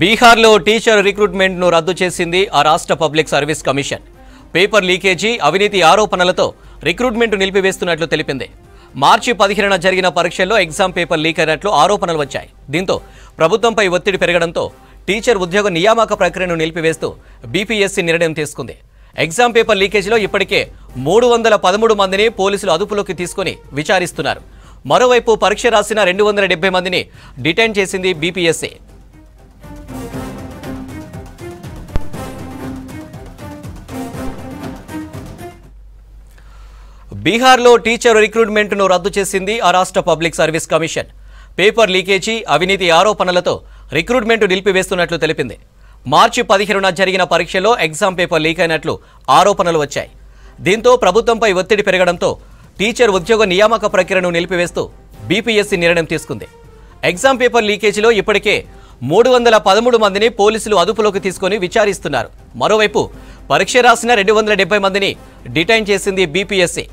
బీహార్లో టీచర్ రిక్రూట్మెంట్ను రద్దు చేసింది ఆ రాష్ట్ర public service commission. Paper leakage, అవినీతి ఆరోపణలతో రిక్రూట్మెంట్ నిలిపివేస్తున్నట్లు తెలిపింది. మార్చి 15న జరిగిన పరీక్షల్లో ఎగ్జామ్ పేపర్ లీక్ అయినట్లు ఆరోపణలు వచ్చాయి. దీంతో ప్రభుత్వంపై ఒత్తిడి పెరగడంతో టీచర్ ఉద్యోగ నియామక ప్రక్రియను నిలిపివేస్తూ బీపీఎస్సీ నిర్ణయం తీసుకుంది. ఎగ్జామ్ పేపర్ లీకేజీలో ఇప్పటికే 313 మందిని పోలీసులు అదుపులోకి తీసుకుని విచారిస్తున్నారు. మరోవైపు పరీక్ష రాసిన 270 మందిని డిటైన్ చేసింది బీపీఎస్సీ. బీహార్లో టీచర్ రిక్రూట్మెంట్ను రద్దు చేసింది ఆ రాష్ట్ర public service commission. Paper leakage, అవినీతి ఆరోపణలతో రిక్రూట్మెంట్ నిలిపివేస్తున్నట్లు తెలిపింది. మార్చి 15న జరిగిన పరీక్షలో ఎగ్జామ్ పేపర్ లీక్ అయినట్లు ఆరోపణలు వచ్చాయి. దీంతో ప్రభుత్వంపై ఒత్తిడి పెరగడంతో టీచర్ ఉద్యోగ నియామక ప్రక్రియను నిలిపివేస్తూ బీపీఎస్సీ నిర్ణయం తీసుకుంది. ఎగ్జామ్ పేపర్ లీకేజీలో ఇప్పటికే 313 మందిని పోలీసులు అదుపులోకి తీసుకుని విచారిస్తున్నారు. మరోవైపు పరీక్ష రాసిన 270 మందిని డిటైన్ చేసింది బీపీఎస్సీ.